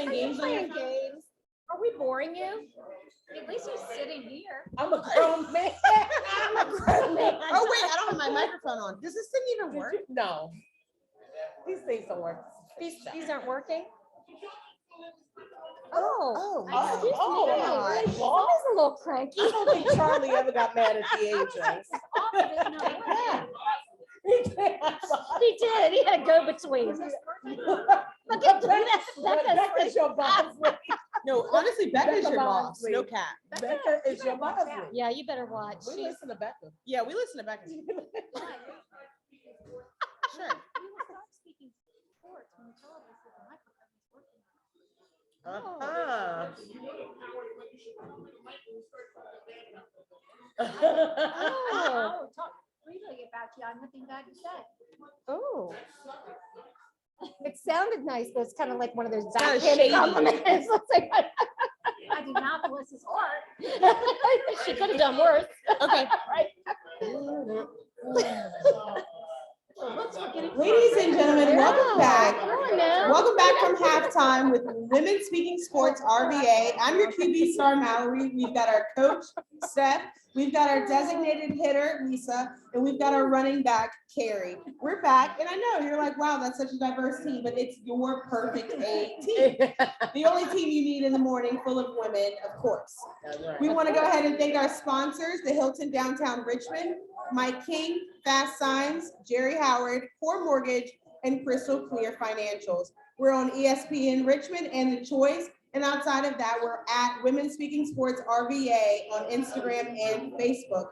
playing games on your phone? games. Are we boring you? At least he's sitting here. I'm a grown man. I'm a grown man. Oh wait, I don't have my microphone on. Does this thing even work? No. These things don't work. These aren't working? Oh, He's always a little cranky. I don't think Charlie ever got mad at the agents. He did. He had a go-between. Look at that. Becca's your boss. no, honestly, Becca's your boss. Bosley. No cap. Becca is your boss. Yeah, you better watch. We listen to Becca. Yeah, we listen to Becca. Sure. Uh-huh. Oh, talk freely about you. I'm nothing bad to say. Oh. It sounded nice, but it's kind of like one of those kinda backhanded shady. compliments. It's like, I do not bless his heart. she could have done worse. Okay. Ladies and gentlemen, welcome back. Come on now. Welcome back from halftime with Women Speaking Sports RVA. I'm your QB star, Mallory. We've got our coach, Steph. We've got our designated hitter, Lisa, and we've got our running back, Carrie. We're back, and I know you're like, wow, that's such a diverse team, but it's your perfect A team. The only team you need in the morning, full of women, of course. We want to go ahead and thank our sponsors, the Hilton Downtown Richmond, Mike King, Fast Signs, Jerry Howard, Core Mortgage, and Crystal Clear Financials. We're on ESPN Richmond and The Choice. And outside of that, we're at Women Speaking Sports RVA on Instagram and Facebook.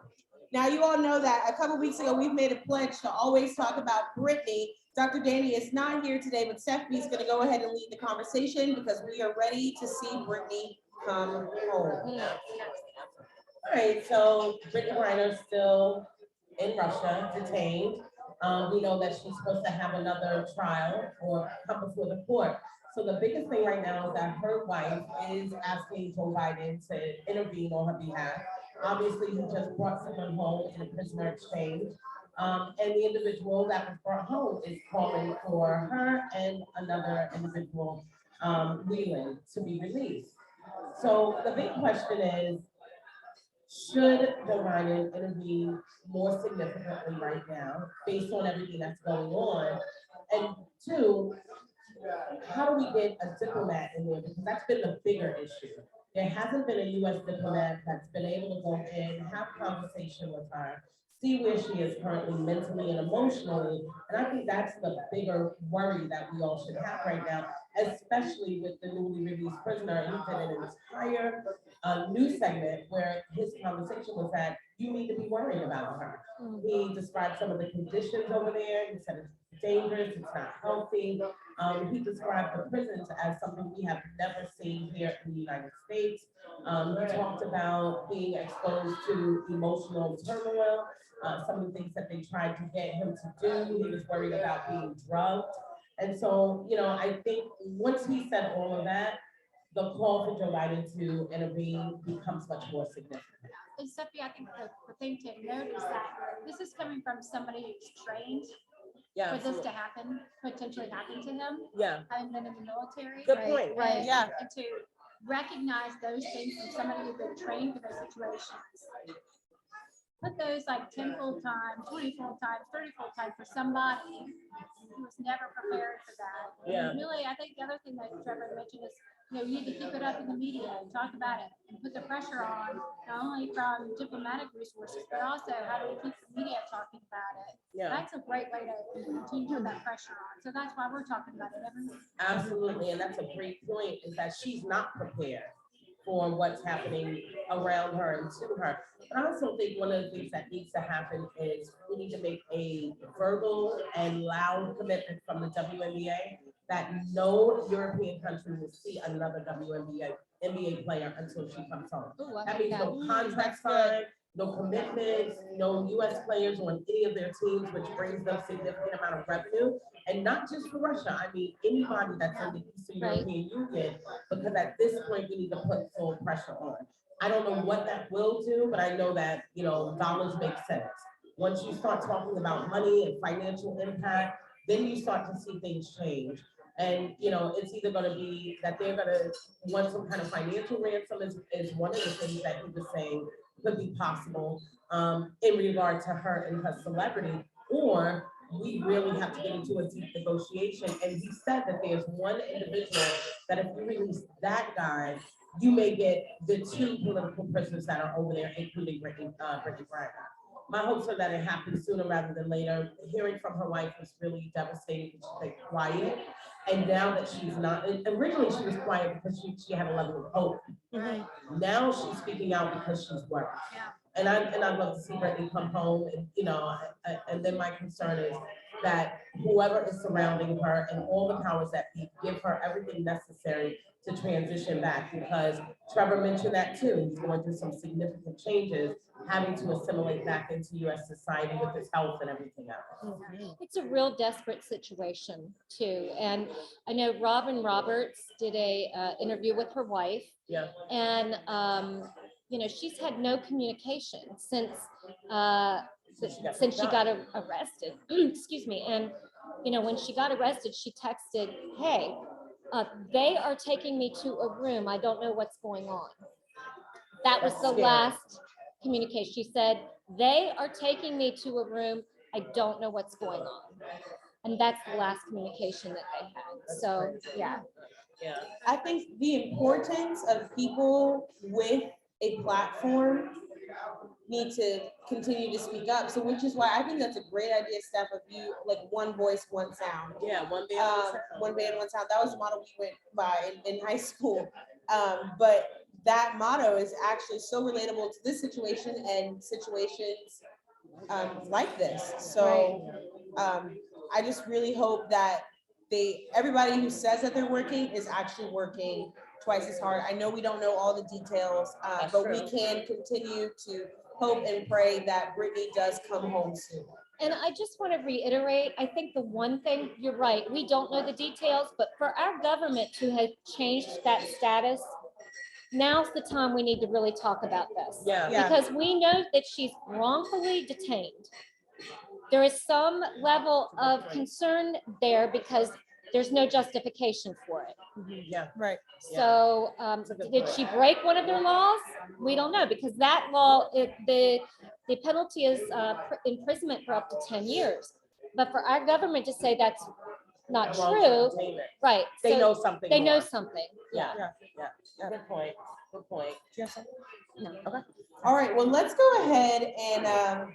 Now, you all know that a couple weeks ago, we've made a pledge to always talk about Brittany. Dr. Danny is not here today, but Stephanie's going to go ahead and lead the conversation because we are ready to see Brittany come home. All right, so Brittany Griner's still in Russia, detained. We know that she's supposed to have another trial or come before the court. So the biggest thing right now is that her wife is asking Joe Biden to intervene on her behalf. Obviously, he just brought someone home in a prisoner exchange. And the individual that was brought home is calling for her and another individual, Leland, to be released. So the big question is, should Joe Biden intervene more significantly right now, based on everything that's going on? And two, how do we get a diplomat in there? Because that's been the bigger issue. There hasn't been a U.S. diplomat that's been able to go in, have conversation with her, see where she is currently mentally and emotionally. And I think that's the bigger worry that we all should have right now, especially with the newly released prisoner. And he did an entire news segment where his conversation was that you need to be worried about her. He described some of the conditions over there. He said it's dangerous, it's not healthy. He described the prisons as something we have never seen here in the United States. He talked about being exposed to emotional turmoil, some of the things that they tried to get him to do. He was worried about being drugged. And so, you know, I think once he said all of that, the call for Joe Biden to intervene becomes much more significant. And Sophie, I think the thing to note is that this is coming from somebody who's trained Yeah, for this to happen, potentially happen to him, yeah, having been in the military. good point. Right. And- Yeah. And to recognize those things from somebody who's been trained for those situations. Put those like 10 full time, 20 full time, 30 full time for somebody who was never prepared for that. Yeah. And really, I think the other thing that Trevor mentioned is, you know, you need to keep it up in the media and talk about it and put the pressure on, not only from diplomatic resources, but also how do we keep the media talking about it? Yeah, That's a great way to continue to put that pressure on. So that's why we're talking about it every week. absolutely. And that's a great point, is that she's not prepared for what's happening around her and to her. But I also think one of the things that needs to happen is we need to make a verbal and loud commitment from the WNBA that no European country will see another NBA player until she comes home. Ooh, I That like means that. no contract signed, no commitments, no US players on any of their teams, which brings them significant amount of revenue. And not just for Russia, I mean, anybody that's in the Eastern Right. European Union, because at this point, we need to put full pressure on. I don't know what that will do, but I know that, you know, dollars make sense. Once you start talking about money and financial impact, then you start to see things change. And, you know, it's either gonna be that they're gonna want some kind of financial ransom is one of the things that he was saying could be possible, in regard to her and her celebrity, or we really have to get into a deep negotiation. And he said that there's one individual that if you release that guy, you may get the two political prisoners that are over there, including Brittany Griner. My hopes are that it happens sooner rather than later. Hearing from her wife was really devastating. She's like quiet. And now that she's not, originally she was quiet because she had a level of hope. Now she's speaking out because she's worried. Yeah. And I'd love to see Brittany come home, and, you know, and then my concern is that whoever is surrounding her and all the powers that be give her everything necessary to transition back, because Trevor mentioned that too. He's going through some significant changes, having to assimilate back into US society with his health and everything else. It's a real desperate situation too. And I know Robin Roberts did a interview with her wife, Yeah. and you know, she's had no communication since she got arrested. Excuse me. And you know, when she got arrested, she texted, "Hey, they are taking me to a room. I don't know what's going on." That was That's the scary. last communication. She said, "They are taking me to a room. I don't know what's going on." And that's the last communication that they had. So, yeah. Yeah. I think the importance of people with a platform need to continue to speak up. So which is why I think that's a great idea, Steph, of you, like one voice, one sound. Yeah, one band. One band, one sound. That was the motto we went by in high school. But that motto is actually so relatable to this situation and situations like this. So I just really hope that everybody who says that they're working is actually working twice as hard. I know we don't know all the details, That's but we true. can continue to hope and pray that Brittany does come home soon. And I just want to reiterate, I think the one thing, you're right, we don't know the details, but for our government to have changed that status, now's the time we need to really talk about this. Yeah. Yeah. Because we know that she's wrongfully detained. There is some level of concern there because there's no justification for it. Yeah. Right. So a good did point. she break one of their laws? We don't know, because that law, the penalty is imprisonment for up to 10 years. But for our government to say that's not true, right? They so know something. They know more. something. Yeah. Yeah. Yeah. Good point. Good point. No. Okay. All right, well, let's go ahead and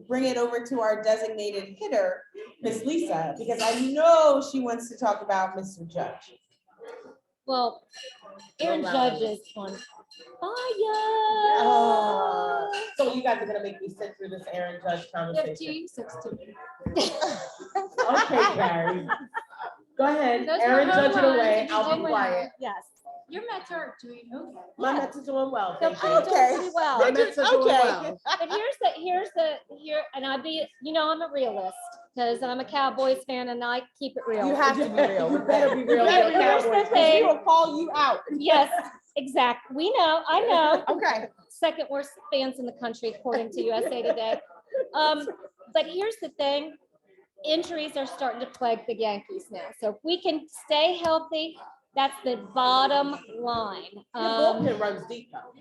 bring it over to our designated hitter, Miss Lisa, because I know she wants to talk about Mr. Judge. Well, Aaron Well, Judge is on Oh. fire. So you guys are gonna make me sit through this Aaron Judge conversation. 15, 16. Okay, Carrie. Go ahead. Those were Aaron Judge it home runs away. and you I'll did be well. quiet. Yes, Your Mets are doing okay. My Yeah. Mets are doing well. they're Thank you. doing Okay. pretty well. My Mets are doing Okay. well. But and I'll be, you know, I'm a realist because I'm a Cowboys fan and I keep it real. You have to be real. You better be real. Here's You're a the Cowboys fan. thing. We will call you out. Yes, exactly. We know, I know. Okay. Second worst fans in the country, according to USA Today. But here's the thing. Injuries are starting to plague the Yankees now. So if we can stay healthy, that's the bottom line. Your bullpen runs deep though.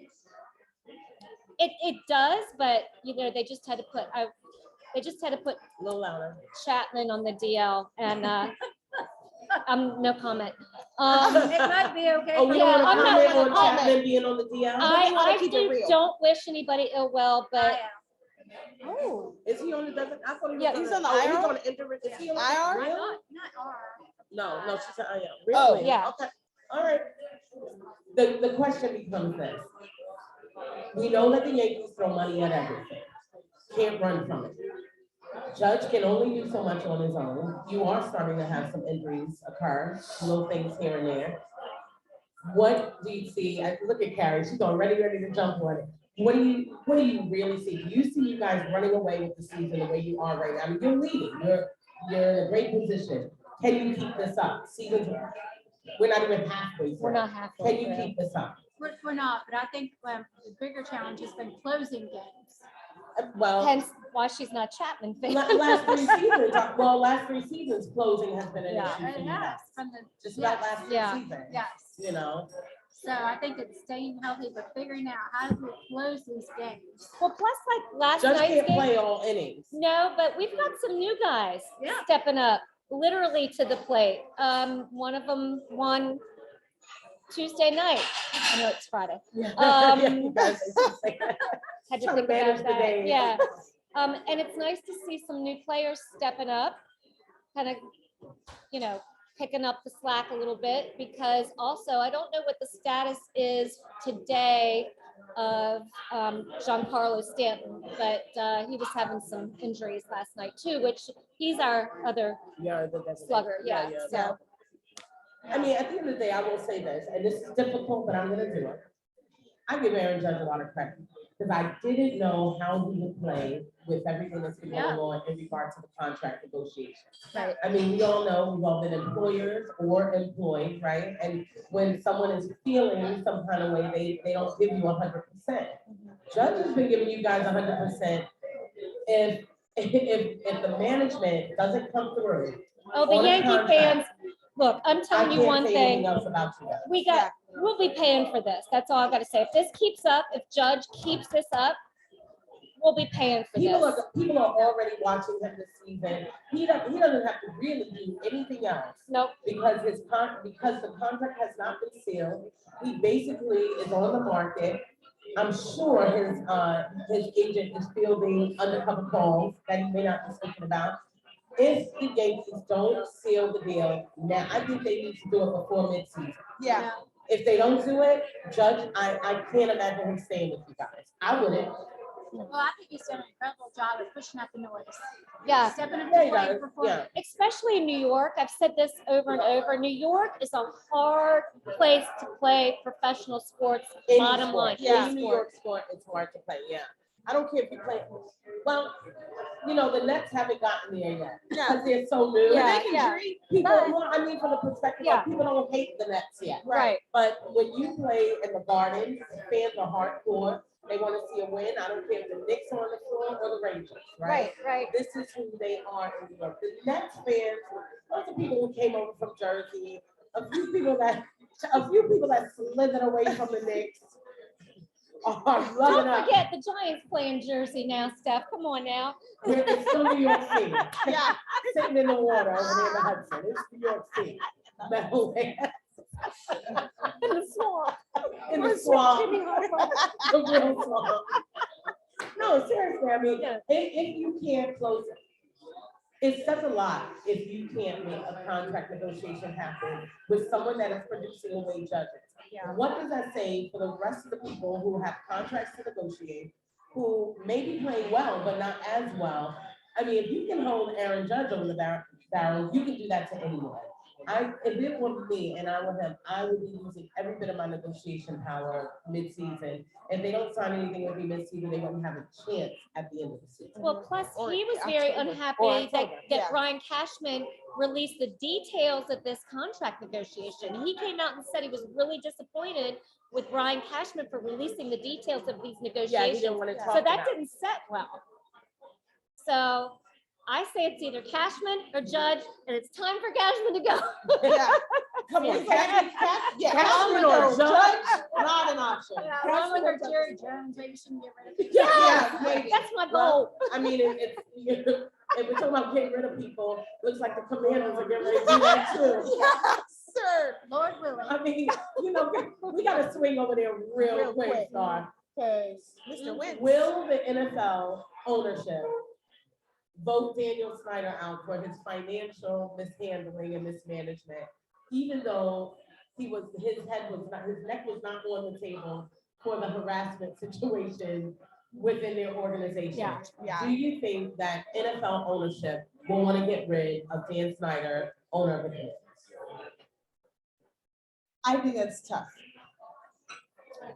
It does, but you know, they just had to put A little louder. Chapman on the DL, and no comment. It might be okay. Oh, for we Yeah, don't I'm want not to comment gonna on comment. Chapman being on the DL? wanna I keep it real. don't wish anybody ill will, but Oh. Is he on the doesn't? I thought he was. Yeah, he's on the oh, he's IR? on the injury. Is he on the IR? Really? Not R. No, she's an IR. Oh, Really? yeah. Okay. All right. The question becomes this. We know that the Yankees throw money at everything. Can't run from it. Judge can only do so much on his own. You are starting to have some injuries occur, little things here and there. What do you see? I look at Carrie, she's already ready to jump on it. What do you really see? Do you see you guys running away with the season the way you are right now? I mean, you're leading, you're in a great position. Can you keep this up? We're not even halfway through. we're not halfway Can you through. keep this up? We're not, but I think the bigger challenge has been closing games. Well, Hence why she's not Chapman fan. last 3 seasons, last 3 seasons, closing has been an Yeah. issue for you Yes, guys. from the, Just about yes, last 3 Yeah. seasons, yes. you know? So I think it's staying healthy, but figuring out how to close these games. Well, plus like last Judge night's can't game. play all innings. No, but we've got some new guys Yeah. stepping up literally to the plate. One of them won Tuesday night. I know it's Friday. Yeah, you guys are just like- Had to Trying to think manage about the that. days. Yeah. And it's nice to see some new players stepping up, kind of, picking up the slack a little bit, because also I don't know what the status is today of Giancarlo Stanton, but he was having some injuries last night too, which he's our other Yeah, that's slugger. Yeah. So I mean, at the end of the day, I will say this, and this is difficult, but I'm gonna do it. I give Aaron Judge a lot of credit, because I didn't know how he would play with everything that's been going on in regard to the contract negotiations. Right. I mean, we all know we've all been employers or employed, right? And when someone is feeling some kind of way, they don't give you 100%. Judge has been giving you guys 100%. If the management doesn't come through, oh, the on a Yankee contract, fans, look, I'm I telling you can't one say anything thing. else about you guys. We'll be paying for this. That's all I gotta say. If this keeps up, if Judge keeps this up, we'll be paying for People this. are already watching him this season. He doesn't have to really do anything else, Nope. because because the contract has not been sealed. He basically is on the market. I'm sure his agent is fielding undercover calls that he may not be speaking about. If the Yankees don't seal the deal, now I think they need to do it before midseason. Yeah, If they don't do it, Judge, I can't imagine him staying with you guys. I wouldn't. Well, I think he's done an incredible job of pushing out the noise. Yeah. Stepping up Yeah, to he plate does. performance. Especially in New York. I've said this over and over. New York is a hard place to play professional sports, Any bottom sport, line. any New York sport, it's hard to play, yeah. I don't care if you play, well, the Nets haven't gotten there yet, because they're so new. Yeah, they can treat. People, But- well, I mean, from the perspective Yeah. of people don't hate the Nets yet. Right. But when you play in the Garden, fans are hardcore, they want to see a win. I don't care if the Knicks are on the floor or the Rangers, right? Right. This is who they are in New York. The Nets fans, those are people who came over from Jersey, a few people that slithered away from the Knicks are loving Don't up. forget the Giants play in Jersey now, Steph. Come on now. It's still New York City, Yeah, sitting in the water over there in the Hudson. It's New York City. In the swamp. In the swamp. The real swamp. No, seriously, I mean, Yeah. if you can't close it says a lot if you can't make a contract negotiation happen with someone that is producing the way judges. Yeah. What does that say for the rest of the people who have contracts to negotiate, who may be playing well, but not as well? I mean, if you can hold Aaron Judge over the barrel, you can do that to anyone. If it were me and I were him, I would be using every bit of my negotiation power mid-season. If they don't sign anything with me mid-season, they won't have a chance at the end of the season. Well, plus Or he was very October. Or unhappy that October, yeah. Brian Cashman released the details of this contract negotiation. He came out and said he was really disappointed with Brian Cashman for releasing the details of these Yeah, he negotiations. didn't want to talk So that about it. didn't set well. So I say it's either Cashman or Judge, and it's time for Cashman to go. yeah. Come on, Cashman, Cashman Cashman or or Judge? Judge, not an option. Along with our Jerry Jones, maybe shouldn't get rid of it. Yeah, maybe. That's my Well, goal. I mean, if we're talking about getting rid of people, looks like the Commanders are getting ready to do that too. Yes, sir. Lord willing. I mean, we gotta swing over there real Real quick, quick. Star. Cause Mr. Wentz. Will the NFL ownership vote Daniel Snyder out for his financial mishandling and mismanagement, even though his neck was not on the table for the harassment situation within their organization? Yeah. Yeah. Do you think that NFL ownership will want to get rid of Dan Snyder, owner of the Kings? I think that's tough.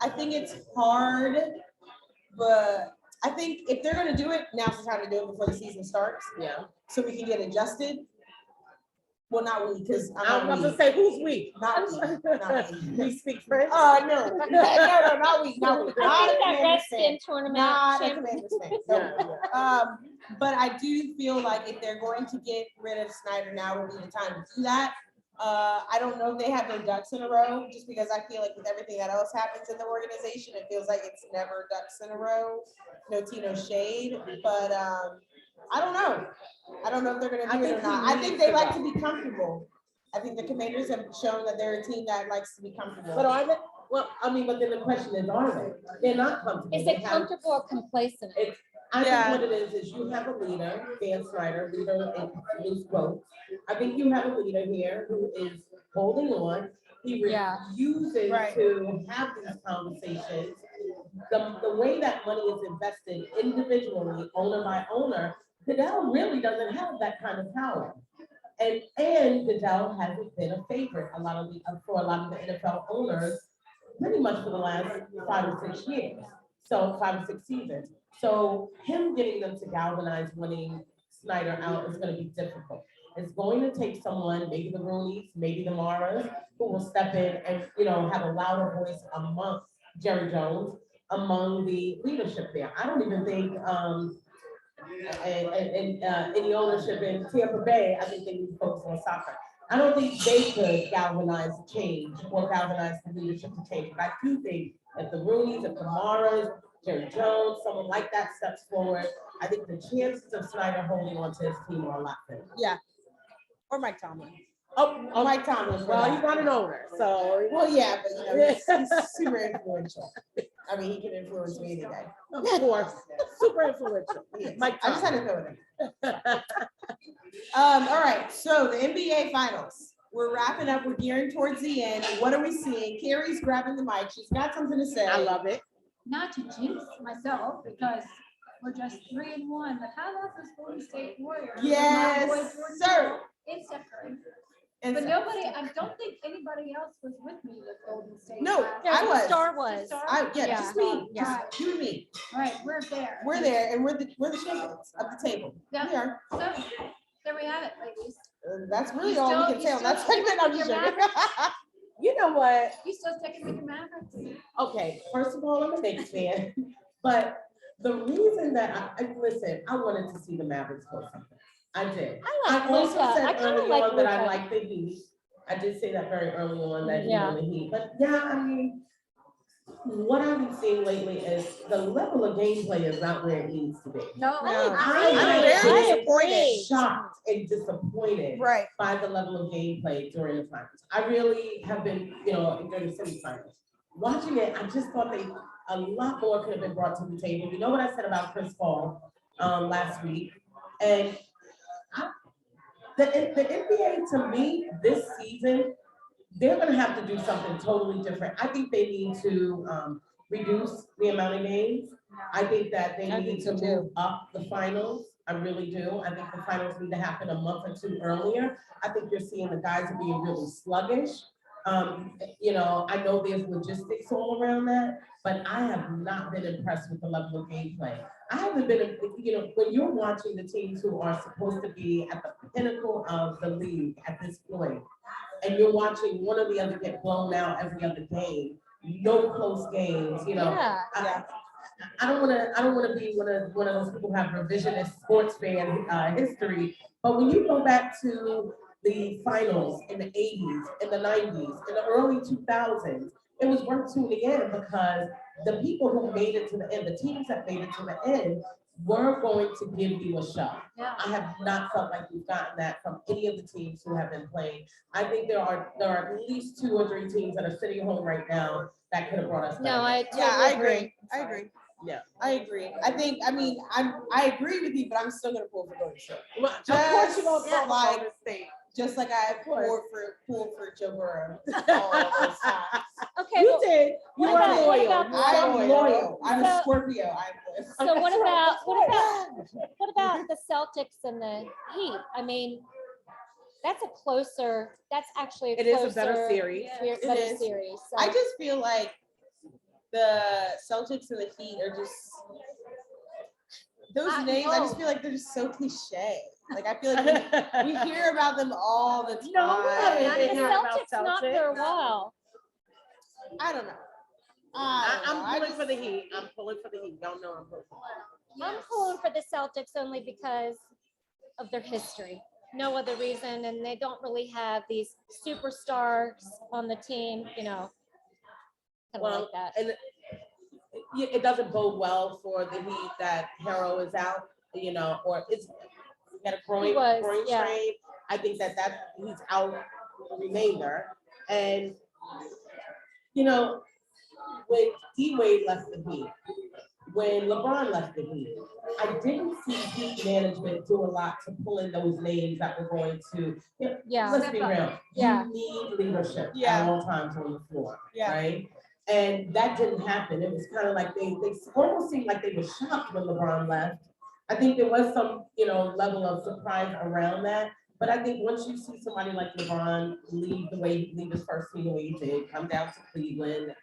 I think it's hard, but I think if they're gonna do it, now's the time to do it before the season starts, Yeah. so we can get adjusted. Well, not we, because I I'm was not about to we. say, who's we? Not we, not we. We speak French? No, no, not we, not we. I Not think a that Commanders fan. Redskin tournament. Not a champ- Commanders fan. Yeah, No. But I do feel like if they're going to get rid of Snyder, now would be the time to do that. I don't know if they have their ducks in a row, just because I feel like with everything that else happens in the organization, it feels like it's never ducks in a row. No tea, no shade, but I don't know. I don't know if they're gonna I do it think or not. he I think needs they to like go. to be comfortable. I think the Commanders have shown that they're a team that likes to be comfortable. But are they? Well, I mean, but then the question is, are they? They're not comfortable. Is They it have- comfortable or complacent? It's, I Yeah. think what it is you have a leader, Dan Snyder, leader in loose quotes. I think you have a leader here who is holding on. He Yeah. refuses Right. to have these conversations. The way that money is invested individually, owner by owner, Goodell really doesn't have that kind of power. And Goodell hasn't been a favorite for a lot of the NFL owners, pretty much for the last 5 or 6 years. So 5 or 6 seasons. So him getting them to galvanize winning Snyder out is gonna be difficult. It's going to take someone, maybe the Rooneys, maybe the Maras, who will step in and, have a louder voice amongst Jerry Jones, among the leadership there. I don't even think, any ownership in Tampa Bay, I think they need to focus on soccer. I don't think they could galvanize change or galvanize the leadership to change, but I do think if the Rooneys, if the Maras, Jerry Jones, someone like that steps forward, I think the chances of Snyder holding on to his team are a lot better. Yeah. Or Mike Tomlin. Oh, Mike Tomlin. well, he's not an owner, so. Well, yeah, but he's super influential. I mean, he can influence me any day. Of course, super influential. He is. Mike I just had to throw it in. All right, so the NBA finals. We're wrapping up, we're gearing towards the end. What are we seeing? Carrie's grabbing the mic. She's got something to say. I love it. Not to jinx myself, because we're just 3-1, but how about this Golden State Warriors? with my Yes, boy Jordan sir. Poole and Steph Curry. And But so- nobody, I don't think anybody else was with me with Golden State. No, last No, I the was. star was. Star? Yeah, Yeah. just me, Yeah. just you and me. Right, we're there. We're there, and we're the champions of the table. Yeah. We are. So, there we have it, ladies. That's really You all we still- can you say on that still segment. I'm just your joking. You know what? You still sticking with your Mavericks? Okay, first of all, I'm a Knicks fan, but the reason that listen, I wanted to see the Mavericks go something. I did. I like also Luka. I said kind of early like on that I Luka. like the Heat. I did say that very early on that, Yeah. the Heat, but yeah, I mean, what I've been seeing lately is the level of gameplay is not where it needs to be. No. I'm very disappointed. Shocked and disappointed Right. by the level of gameplay during the finals. I really have been, during the semifinals. Watching it, I just thought a lot more could have been brought to the table. You know what I said about Chris Paul last week? And the NBA, to me, this season, they're gonna have to do something totally different. I think they need to reduce the amount of games. I think that they I need think to so, move up the finals. I really do. I think the finals need to happen a month or two earlier. I think you're seeing the guys are being really sluggish. I know there's logistics all around that, but I have not been impressed with the level of gameplay. I haven't been, when you're watching the teams who are supposed to be at the pinnacle of the league at this point, and you're watching one or the other get blown out every other game, no close games, Yeah. I don't wanna be one of those people who have revisionist sports fan history, but when you go back to the finals in the 80s, in the 90s, in the early 2000s, it was worth tuning in because the people who made it to the end, the teams that made it to the end, were going to give you a shot. Yeah. I have not felt like we've gotten that from any of the teams who have been playing. I think there are at least 2 or 3 teams that are sitting home right now that could have brought us. No, I Yeah, totally I agree. agree. I agree. Yeah. I agree. I agree with you, but I'm still gonna pull for Golden State. Well, of course you're gonna Just talk like- Golden State. Just like I course. pulled for Joe Burrow. all those times. Okay, You well, did. You what are about- what loyal. about- You I are am loyal. I'm a So- Scorpio. I'm this. so what about That's what about the Celtics and the Heat? I mean, that's actually a It is closer. a better series. Better It is. series. So. I just feel like the Celtics and the Heat are just Those I names, I just know. feel like they're just so cliche. Like I feel like we hear about them all the time. No, we haven't The been hearing about Celtics not for a while. I don't know. I'm pulling for the Heat. I'm pulling for the Heat. Y'all know I'm pulling for the I'm pulling for the Celtics only because of their history. No other reason, and they don't really have these superstars on the team, you know. Kind of Well, like that. and it doesn't bode well for the Heat that Harrow is out, you know, or it's got a groin Yeah. strain. I think that he's out the remainder. And, you know, when D-Wade left the Heat, when LeBron left the Heat, I didn't see Heat management do a lot to pull in those names that were going to, you know, Yeah. let's be real. Yeah. You need leadership Yeah. at all times on the floor, Yeah. right? And that didn't happen. It was kind of like they almost seemed like they were shocked when LeBron left. I think there was some, you know, level of surprise around that. But I think once you see somebody like LeBron leave the way he leave his first team the way he did, come down to Cleveland,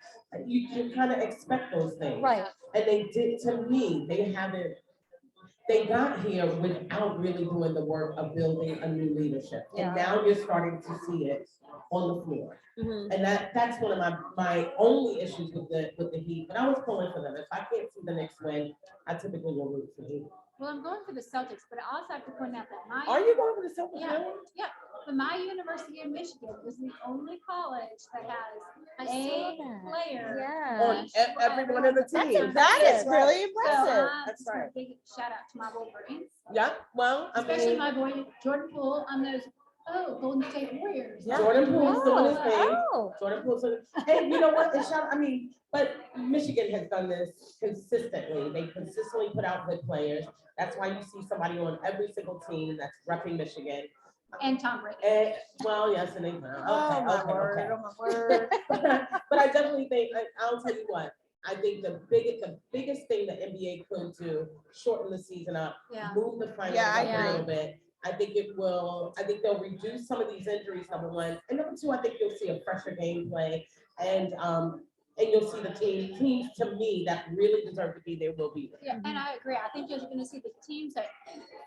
you kind of expect those things. Right. And they did, to me, they got here without really doing the work of building a new leadership. Yeah. And now you're starting to see it on the floor. Mhm. And that's one of my only issues with the Heat, but I was pulling for them. If I can't see the Knicks win, I typically will root for the Heat. Well, I'm going for the Celtics, but I also have to point out that Are you going for the Celtics? Yeah. really? but my University of Michigan is the only college that has I a saw that. player. Yeah. On every one of the That's teams. That is really So impressive. That's just a right. big shout out to my Wolverines, Yeah, well, I especially mean, my boy Jordan Poole on those, Golden State Warriors. Yeah. Jordan Poole's doing his thing. Oh. Jordan Poole's doing, and you know what? But Michigan has done this consistently. They consistently put out good players. That's why you see somebody on every single team that's repping Michigan. And Tom Brady. And, well, yes, and they, okay, Oh my okay, word, okay. oh my word. But I definitely think, I'll tell you what, I think the biggest thing the NBA could do, shorten the season up, Yeah. move the finals Yeah, I up a agree. little bit. I think they'll reduce some of these injuries, number one. And number two, I think you'll see a fresher gameplay and you'll see the teams to me that really deserve to be there will be there. Yeah, and I agree. I think you're gonna see the teams that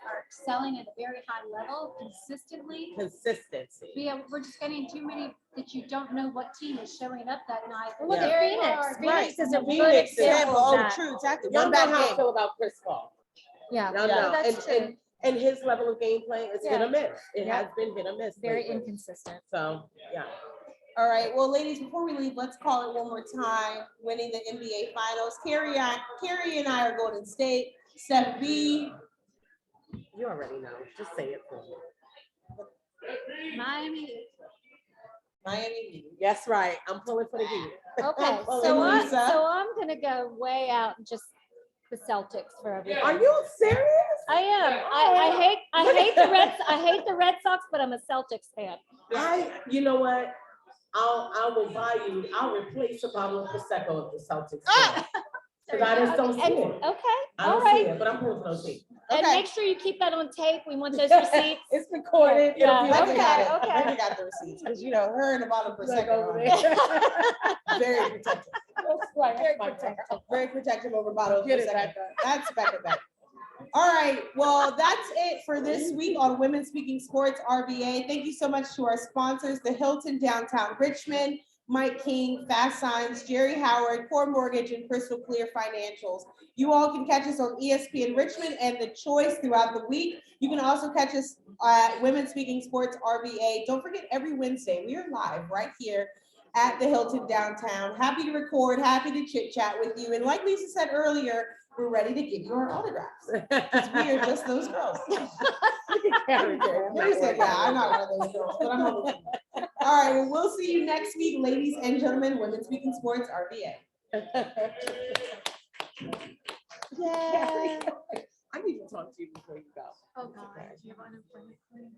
are excelling at a very high level consistently. Consistency. We're just getting too many that you don't know what team is showing up that night. Well, look Yeah. at Phoenix. Right. Phoenix is a good Phoenix is- example of Oh, that. true, exactly. Y'all One know bad how I game. feel about Chris Paul. Yeah, Y'all yeah, know. that's And- true. And his level of gameplay is hit or miss. It Yeah. has been hit or miss. Very lately. inconsistent. So, yeah. All right, well, ladies, before we leave, let's call it one more time. Winning the NBA Finals. Carrie and I are Golden State. Steph B. You already know. Just say it for me. Miami. Miami Heat. Yes, right. I'm pulling for the Heat. Okay, Well, so Lisa? I'm gonna go way out and just the Celtics for everything. Are you serious? I am. I hate the Red Sox, but I'm a Celtics fan. You know what? I will buy you. I'll replace a bottle of Prosecco if the Celtics. Because I just don't see And- it. okay, I all don't see right. it, but I'm pulling for those Heat. And Okay. make sure you keep that on tape. We want those receipts. It's recorded. Yeah, It'll be Okay, okay. okay. okay. We got the receipts, because you know, her and a bottle of Like Prosecco over are there. very protective. That's right. Very That's my protective. girl. Very protective over bottles of Get it Prosecco. back up. That's back. All right, well, that's it for this week on Women Speaking Sports RVA. Thank you so much to our sponsors, the Hilton Downtown Richmond, Mike King, Fast Signs, Jerry Howard, Core Mortgage, and Crystal Clear Financials. You all can catch us on ESPN Richmond and The Choice throughout the week. You can also catch us at Women Speaking Sports RVA. Don't forget, every Wednesday, we are live right here at the Hilton Downtown. Happy to record, happy to chit chat with you. And like Lisa said earlier, we're ready to give you our autographs. Because we are just those girls. Lisa, yeah, I'm not one of those girls, but I'm on the team. All right, well, we'll see you next week, ladies and gentlemen, Women Speaking Sports RVA. Yeah. I need to talk to you before you go. Oh, God. You have unemployment claim?